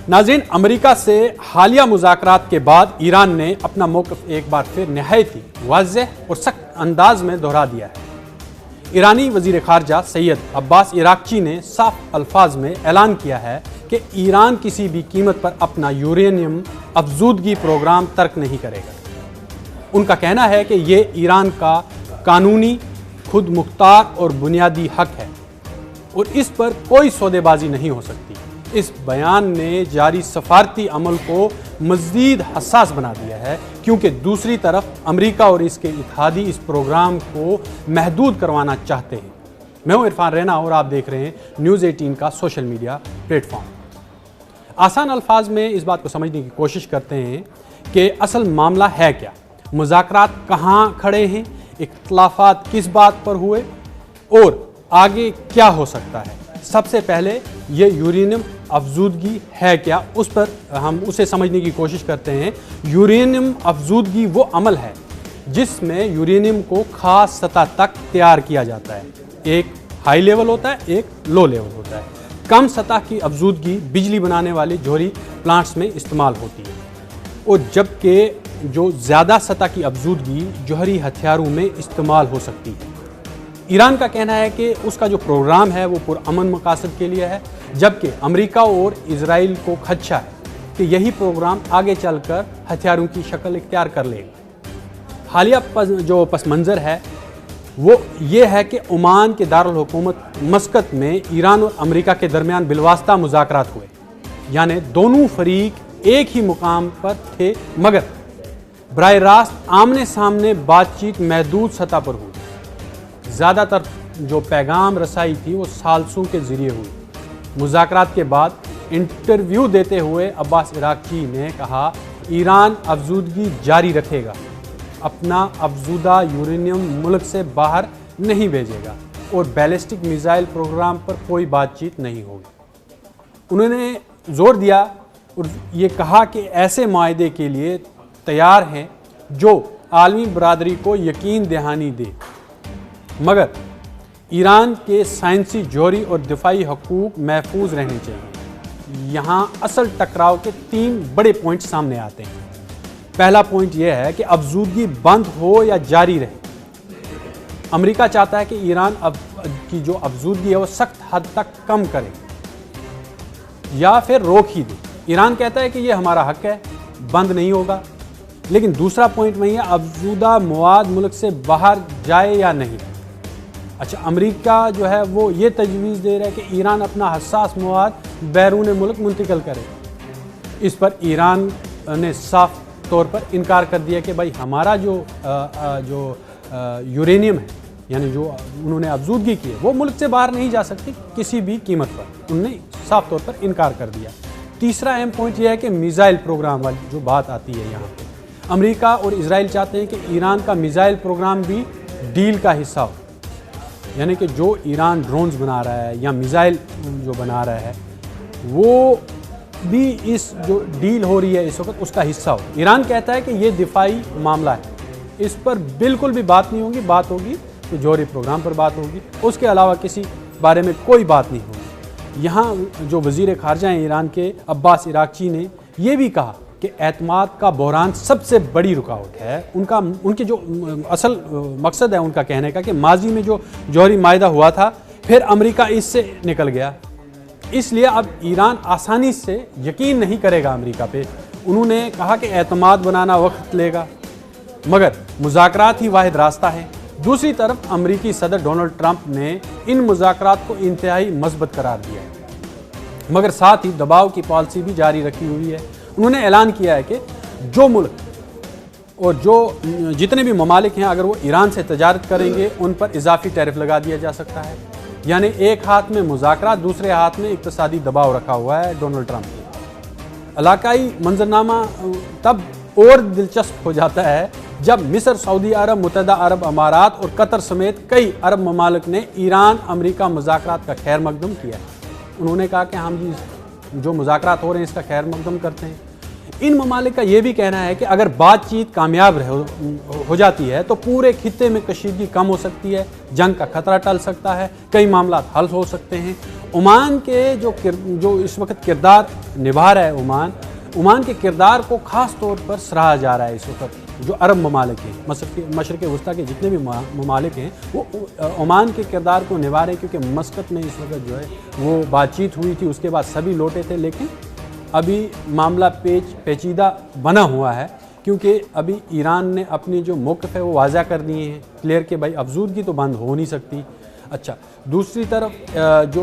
नाज़रीन, अमेरिका से हालिया मुज़ाकरात के बाद ईरान ने अपना मौक़िफ़ एक बार फिर नहायत ही वाज़ेह और सख्त अंदाज में दोहरा दिया है। ईरानी वज़ीर ख़ारजा सैयद अब्बास इराक़ची ने साफ अल्फाज में ऐलान किया है कि ईरान किसी भी कीमत पर अपना यूरेनियम अफजूदगी प्रोग्राम तर्क नहीं करेगा। उनका कहना है कि ये ईरान का कानूनी, खुद मुख्तार और बुनियादी हक है और इस पर कोई सौदेबाजी नहीं हो सकती। इस बयान ने जारी सफारती अमल को मज़ीद हसास बना दिया है, क्योंकि दूसरी तरफ अमेरिका और इसके इत्तेहादी इस प्रोग्राम को महदूद करवाना चाहते हैं। मैं हूं इरफान रैना और आप देख रहे हैं न्यूज़ 18 का सोशल मीडिया प्लेटफॉर्म। आसान अल्फाज में इस बात को समझने की कोशिश करते हैं कि असल मामला है क्या, मुज़ाकरात कहाँ खड़े हैं, इख्तलाफात किस बात पर हुए और आगे क्या हो सकता है। सबसे पहले ये यूरेनियम अफजूदगी है क्या, उस पर हम उसे समझने की कोशिश करते हैं। यूरेनियम अफजूदगी वो अमल है जिसमें यूरेनियम को खास सतह तक तैयार किया जाता है। एक हाई लेवल होता है, एक लो लेवल होता है। कम सतह की अफजूदगी बिजली बनाने वाले जौहरी प्लांट्स में इस्तेमाल होती है और जबकि जो ज़्यादा सतह की अफजूदगी जौहरी हथियारों में इस्तेमाल हो सकती है। ईरान का कहना है कि उसका जो प्रोग्राम है वो पुरअमन मकासद के लिए है, जबकि अमेरिका और इजराइल को खदशा है कि यही प्रोग्राम आगे चलकर हथियारों की शक्ल इख्तियार कर लेगा। हालिया जो पस मंज़र है वो ये है कि ओमान के दारुल हुकूमत मस्कत में ईरान और अमेरिका के दरमियान बिलवास्ता मुज़ाकरात हुए, यानी दोनों फरीक एक ही मुकाम पर थे, मगर बराह रास्त आमने सामने बातचीत महदूद सतह पर हुई। ज़्यादातर जो पैगाम रसाई थी वो सालसों के ज़रिए हुई। मुज़ाकरात के बाद इंटरव्यू देते हुए अब्बास इराक़ची ने कहा, ईरान अफजूदगी जारी रखेगा, अपना अफजूदा यूरेनियम मुल्क से बाहर नहीं भेजेगा और बैलिस्टिक मिसाइल प्रोग्राम पर कोई बातचीत नहीं होगी। उन्होंने जोर दिया और ये कहा कि ऐसे माहदे के लिए तैयार हैं जो आलमी बरादरी को यकीन दहानी दे, मगर ईरान के साइंसी, जौहरी और दिफाई हकूक़ महफूज रहने चाहिए। यहाँ असल टकराव के 3 बड़े पॉइंट सामने आते हैं। पहला पॉइंट यह है कि अफजूदगी बंद हो या जारी रहे। अमेरिका चाहता है कि ईरान की जो अफजूदगी है वो सख्त हद तक कम करे या फिर रोक ही दे। ईरान कहता है कि ये हमारा हक है, बंद नहीं होगा। लेकिन दूसरा पॉइंट वही है, अफजूदा मवाद मुल्क से बाहर जाए या नहीं। अच्छा, अमेरिका जो है वो ये तजवीज़ दे रहा है कि ईरान अपना हसास मवाद बैरून मुल्क मुंतकिल करे। इस पर ईरान ने साफ तौर पर इनकार कर दिया कि भाई हमारा जो यूरेनियम है, यानी जो उन्होंने अफजूदगी की है, वो मुल्क से बाहर नहीं जा सकती किसी भी कीमत पर। उन्होंने साफ तौर पर इनकार कर दिया। तीसरा अहम पॉइंट यह है कि मिसाइल प्रोग्राम वाली जो बात आती है यहाँ पे, अमेरिका और इजराइल चाहते हैं कि ईरान का मिसाइल प्रोग्राम भी डील का हिस्सा हो, यानी कि जो ईरान ड्रोन्स बना रहा है या मिसाइल जो बना रहा है वो भी इस जो डील हो रही है इस वक्त उसका हिस्सा हो। ईरान कहता है कि ये दिफाई मामला है, इस पर बिल्कुल भी बात नहीं होगी, बात होगी तो जौहरी प्रोग्राम पर बात होगी, उसके अलावा किसी बारे में कोई बात नहीं होगी। यहाँ जो वज़ीर ख़ारजा हैं ईरान के, अब्बास इराक़ची ने यह भी कहा कि एतमाद का बहरान सबसे बड़ी रुकावट है। उनके जो असल मकसद है उनका कहने का कि माजी में जो जौहरी मायदा हुआ था, फिर अमेरिका इससे निकल गया, इसलिए अब ईरान आसानी से यकीन नहीं करेगा अमेरिका पे। उन्होंने कहा कि एतमाद बनाना वक्त लेगा, मगर मुज़ाकरात ही वाहिद रास्ता है। दूसरी तरफ अमेरिकी सदर डोनाल्ड ट्रंप ने इन मुज़ाकरात को इंतहाई मस्बत करार दिया है, मगर साथ ही दबाव की पॉलिसी भी जारी रखी हुई है। उन्होंने ऐलान किया है कि जो मुल्क और जो जितने भी ममालिक हैं, अगर वो ईरान से तजारत करेंगे उन पर इजाफी टैरिफ लगा दिया जा सकता है। यानी एक हाथ में मुज़ाकरात, दूसरे हाथ में इक़्तिसादी दबाव रखा हुआ है डोनाल्ड ट्रंप ने। इलाकाई मंजरनामा तब और दिलचस्प हो जाता है जब मिस्र, सऊदी अरब, मुत्तहिदा अरब अमारात और कतर समेत कई अरब ममालिक ने ईरान अमेरिका मुज़ाकरात का खैर मकदम किया। उन्होंने कहा कि हम जो मुज़ाकरात हो रहे हैं इसका खैर मकदम करते हैं। इन ममालिक का ये भी कहना है कि अगर बातचीत कामयाब हो जाती है तो पूरे खित्ते में कशीदगी कम हो सकती है, जंग का खतरा टल सकता है, कई मामला हल हो सकते हैं ओमान के जो इस वक्त किरदार निभा रहा है ओमान के किरदार को ख़ास तौर पर सराहा जा रहा है इस वक्त। जो अरब ममालिक हैं, मशरक़ वस्ता के जितने भी ममालिक हैं, वो ओमान के किरदार को निभा रहे हैं, क्योंकि मस्कत में इस वक्त जो है वो बातचीत हुई थी, उसके बाद सभी लौटे थे, लेकिन अभी मामला पेचीदा बना हुआ है, क्योंकि अभी ईरान ने अपनी जो मौक़िफ़ है वो वाज़ा कर दिए हैं, क्लियर कि भाई अफजूदगी तो बंद हो नहीं सकती। अच्छा, दूसरी तरफ जो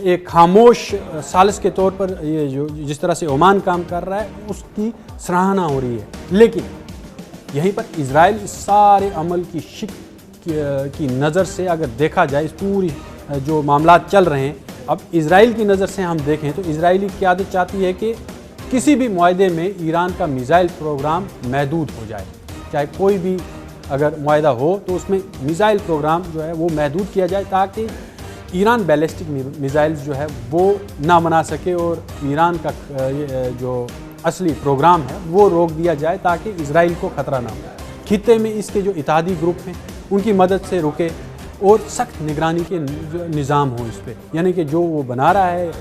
एक खामोश सालिस के तौर पर ये जो जिस तरह से ओमान काम कर रहा है उसकी सराहना हो रही है, लेकिन यहीं पर इजराइल इस सारे अमल की शिक की नज़र से अगर देखा जाए, इस पूरी जो मामला चल रहे हैं, अब इजराइल की नज़र से हम देखें तो इजरायली क़यादत चाहती है कि किसी भी मुआहदे में ईरान का मिसाइल प्रोग्राम महदूद हो जाए, चाहे कोई भी अगर मुआहदा हो तो उसमें मिसाइल प्रोग्राम जो है वो महदूद किया जाए, ताकि ईरान बैलिस्टिक मिसाइल्स जो है वो ना बना सके और ईरान का जो असली प्रोग्राम है वो रोक दिया जाए, ताकि इजराइल को ख़तरा ना हो। खित्ते में इसके जो इत्तेहादी ग्रुप हैं उनकी मदद से रुके और सख्त निगरानी के निज़ाम हो इस पर, यानी कि जो वो बना रहा है,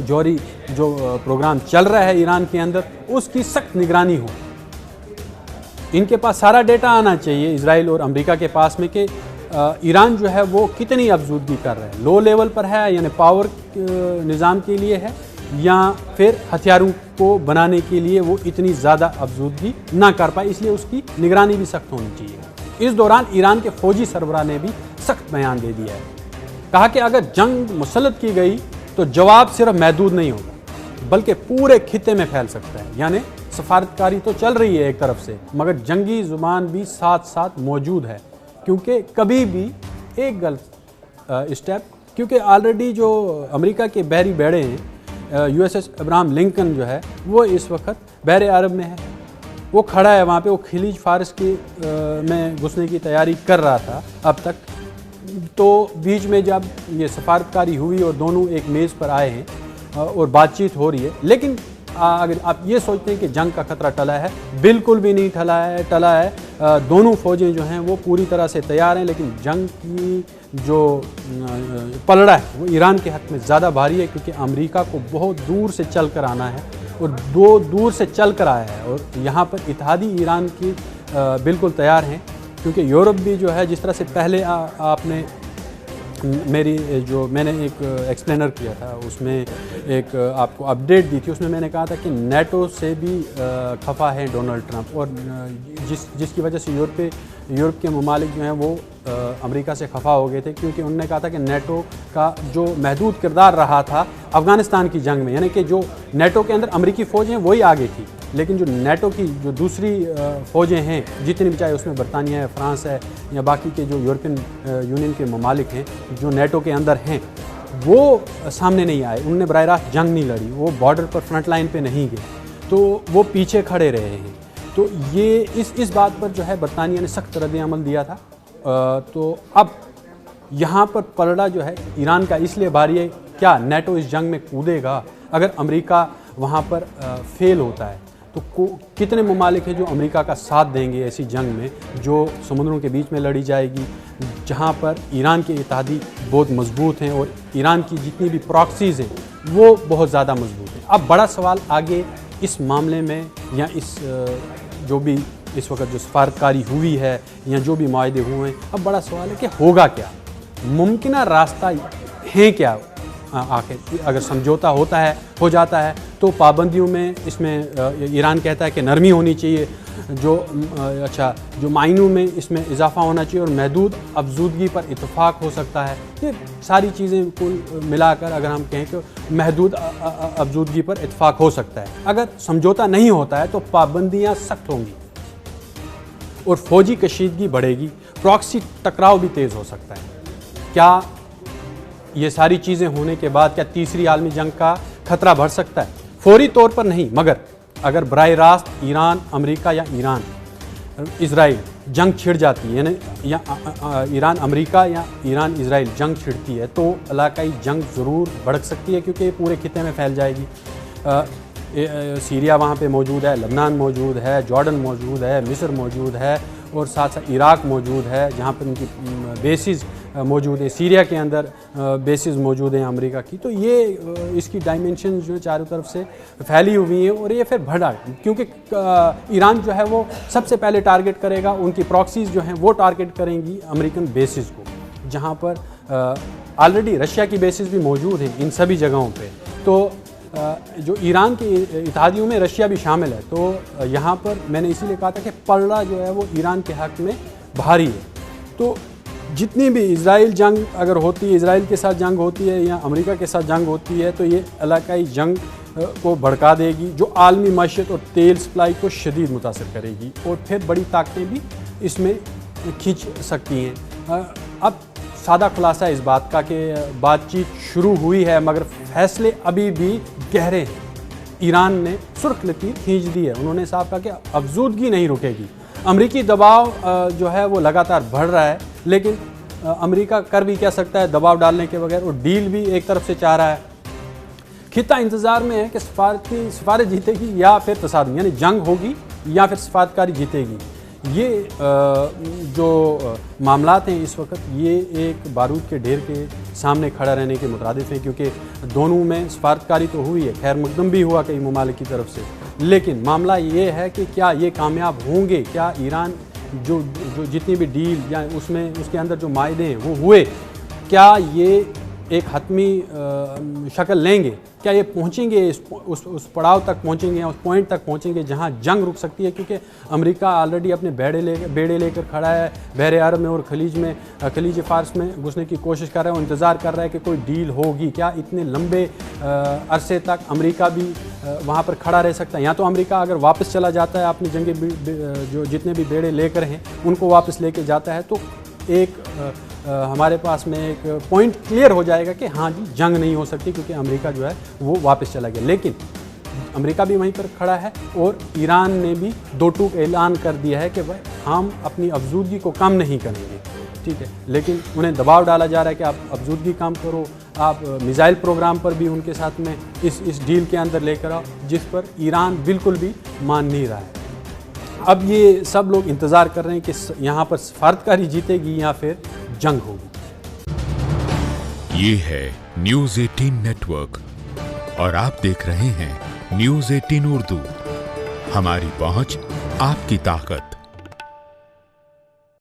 जौहरी जो प्रोग्राम चल रहा है ईरान के अंदर, उसकी सख्त निगरानी हो। इनके पास सारा डेटा आना चाहिए इजराइल और अमेरिका के पास में कि ईरान जो है वो कितनी अफजूदगी कर रहा है, लो लेवल पर है यानी पावर निज़ाम के लिए है, या फिर हथियारों को बनाने के लिए वो इतनी ज़्यादा अफजूदगी ना कर पाए, इसलिए उसकी निगरानी भी सख्त होनी चाहिए। इस दौरान ईरान के फौजी सरबराह ने भी सख्त बयान दे दिया है, कहा कि अगर जंग मुसल्लत की गई तो जवाब सिर्फ महदूद नहीं होगा बल्कि पूरे खित्ते में फैल सकता है। यानी सफारतकारी तो चल रही है एक तरफ से, मगर जंगी जुबान भी साथ साथ मौजूद है, क्योंकि कभी भी एक गलत स्टेप, क्योंकि ऑलरेडी जो अमेरिका के बहरी बेड़े हैं, USS अब्राहम लिंकन जो है वो इस वक्त बहरे अरब में है, वो खड़ा है वहाँ पे, वो खलीज फारस की में घुसने की तैयारी कर रहा था अब तक। तो बीच में जब ये सफारतकारी हुई और दोनों एक मेज़ पर आए हैं और बातचीत हो रही है, लेकिन अगर आप ये सोचते हैं कि जंग का खतरा टला है, बिल्कुल भी नहीं टला है। दोनों फ़ौजें जो हैं वो पूरी तरह से तैयार हैं, लेकिन जंग की जो पलड़ा है वो ईरान के हक़ में ज़्यादा भारी है, क्योंकि अमेरिका को बहुत दूर से चल कर आना है और दूर से चल कर आया है, और यहाँ पर इत्तेहादी ईरान की बिल्कुल तैयार हैं, क्योंकि यूरोप भी जो है जिस तरह से पहले आपने मैंने एक एक्सप्लेनर किया था, उसमें एक आपको अपडेट दी थी, उसमें मैंने कहा था कि नेटो से भी खफा है डोनाल्ड ट्रंप, और जिसकी वजह से यूरोप के ममालिक जो हैं वो अमेरिका से खफा हो गए थे, क्योंकि उन्होंने कहा था कि नेटो का जो महदूद किरदार रहा था अफ़गानिस्तान की जंग में, यानी कि जो नेटो के अंदर अमेरिकी फ़ौज हैं वही आगे थी, लेकिन जो नेटो की जो दूसरी फ़ौजें हैं जितनी भी, चाहे उसमें बरतानिया है, फ्रांस है, या बाकी के जो यूरोपियन यूनियन के ममालिक हैं जो नेटो के अंदर हैं, वो सामने नहीं आए, उनने बराह रास्त जंग नहीं लड़ी, वो बॉर्डर पर फ्रंट लाइन पे नहीं गए, तो वो पीछे खड़े रहे हैं। तो ये इस बात पर जो है बरतानिया ने सख्त रद्द-ए-अमल दिया था। तो अब यहाँ पर पलड़ा जो है ईरान का इसलिए भारी है, क्या नेटो इस जंग में कूदेगा? अगर अमेरिका वहाँ पर फेल होता है तो कितने ममालिक हैं जो अमेरिका का साथ देंगे ऐसी जंग में, जो समुद्रों के बीच में लड़ी जाएगी, जहाँ पर ईरान के इत्तेहादी बहुत मजबूत हैं और ईरान की जितनी भी प्रॉक्सीज़ हैं वो बहुत ज़्यादा मजबूत हैं। अब बड़ा सवाल आगे इस मामले में, या इस जो भी इस वक्त जो सफारतकारी हुई है या जो भी मुआहदे हुए हैं, अब बड़ा सवाल है कि होगा क्या, मुमकिन रास्ता है क्या? आखिर अगर समझौता हो जाता है तो पाबंदियों में इसमें ईरान कहता है कि नरमी होनी चाहिए, जो मायनों में इसमें इजाफा होना चाहिए, और महदूद अफजूदगी पर इत्तेफाक हो सकता है। ये सारी चीज़ें कुल मिलाकर अगर हम कहें कि महदूद अफजूदगी पर इत्तेफाक हो सकता है। अगर समझौता नहीं होता है तो पाबंदियाँ सख्त होंगी और फौजी कशीदगी बढ़ेगी, प्रॉक्सी टकराव भी तेज़ हो सकता है। क्या ये सारी चीज़ें होने के बाद क्या तीसरी आलमी जंग का खतरा बढ़ सकता है? फौरी तौर पर नहीं, मगर अगर बराह रास्त ईरान अमेरिका या ईरान इजराइल जंग छिड़ जाती है, यानी या ईरान अमेरिका या ईरान इजराइल जंग छिड़ती है, तो इलाकाई जंग ज़रूर भड़क सकती है, क्योंकि पूरे खित्ते में फैल जाएगी। सीरिया वहाँ पे मौजूद है, लबनान मौजूद है, जॉर्डन मौजूद है, मिस्र मौजूद है, और साथ साथ इराक मौजूद है, जहाँ पर उनकी बेसिस मौजूद है, सीरिया के अंदर बेसिस मौजूद हैं अमेरिका की। तो ये इसकी डायमेंशन जो चारों तरफ से फैली हुई हैं और ये फिर बढ़ा, क्योंकि ईरान जो है वो सबसे पहले टारगेट करेगा, उनकी प्रॉक्सीज जो हैं वो टारगेट करेंगी अमेरिकन बेसिस को, जहाँ पर ऑलरेडी रशिया की बेसिस भी मौजूद हैं इन सभी जगहों पे। तो जो ईरान के इत्तेहादियों में रशिया भी शामिल है। तो यहाँ पर मैंने इसीलिए कहा था कि पलड़ा जो है वो ईरान के हक़ में भारी है। तो जितनी भी इजराइल जंग अगर होती है, इजराइल के साथ जंग होती है या अमेरिका के साथ जंग होती है, तो ये इलाकाई जंग को भड़का देगी, जो आलमी मईशत और तेल सप्लाई को शदीद मुतासर करेगी और फिर बड़ी ताकतें भी इसमें खींच सकती हैं। अब सादा खुलासा इस बात का कि बातचीत शुरू हुई है मगर फैसले अभी भी गहरे हैं। ईरान ने सुर्ख लकीर खींच दी है, उन्होंने साफ कहा कि अफजूदगी नहीं रुकेगी। अमरीकी दबाव जो है वो लगातार बढ़ रहा है, लेकिन अमेरिका कर भी क्या सकता है दबाव डालने के बगैर, और डील भी एक तरफ से चाह रहा है। खित्ता इंतज़ार में है कि सिफारत जीतेगी या फिर तसादुम, यानी जंग होगी या फिर सिफारतकारी जीतेगी। ये जो मामलात हैं इस वक्त, ये एक बारूद के ढेर के सामने खड़ा रहने के मुतरादिफ हैं, क्योंकि दोनों में सिफारतकारी तो हुई है, खैर मकदम भी हुआ कई ममालिक की तरफ से, लेकिन मामला ये है कि क्या ये कामयाब होंगे, क्या ईरान जो जितनी भी डील या उसमें उसके अंदर जो मायदे हैं वो हुए, क्या ये एक हतमी शक्ल लेंगे, क्या ये पहुँचेंगे उस पड़ाव तक पहुँचेंगे, उस पॉइंट तक पहुँचेंगे जहाँ जंग रुक सकती है। क्योंकि अमेरिका ऑलरेडी अपने बेड़े लेकर खड़ा है, बहरे अरब में और खलीज फ़ारस में घुसने की कोशिश कर रहा है, और इंतज़ार कर रहा है कि कोई डील होगी। क्या इतने लंबे अरसे तक अमेरिका भी वहाँ पर खड़ा रह सकता है? या तो अमेरिका अगर वापस चला जाता है, अपने जंगी जो जितने भी बेड़े लेकर हैं उनको वापस लेके जाता है, तो एक हमारे पास में एक पॉइंट क्लियर हो जाएगा कि हाँ जी जंग नहीं हो सकती, क्योंकि अमेरिका जो है वो वापस चला गया। लेकिन अमेरिका भी वहीं पर खड़ा है और ईरान ने भी दो टूक ऐलान कर दिया है कि भाई हम अपनी अफजूदगी को कम नहीं करेंगे, ठीक है। लेकिन उन्हें दबाव डाला जा रहा है कि आप अफजूदगी कम करो, आप मिसाइल प्रोग्राम पर भी उनके साथ में इस डील के अंदर लेकर आओ, जिस पर ईरान बिल्कुल भी मान नहीं रहा है। अब ये सब लोग इंतज़ार कर रहे हैं कि यहाँ पर सिफारतकारी जीतेगी या फिर जंग होगी। ये है न्यूज़ 18 नेटवर्क और आप देख रहे हैं न्यूज़ 18 उर्दू। हमारी पहुंच आपकी ताकत।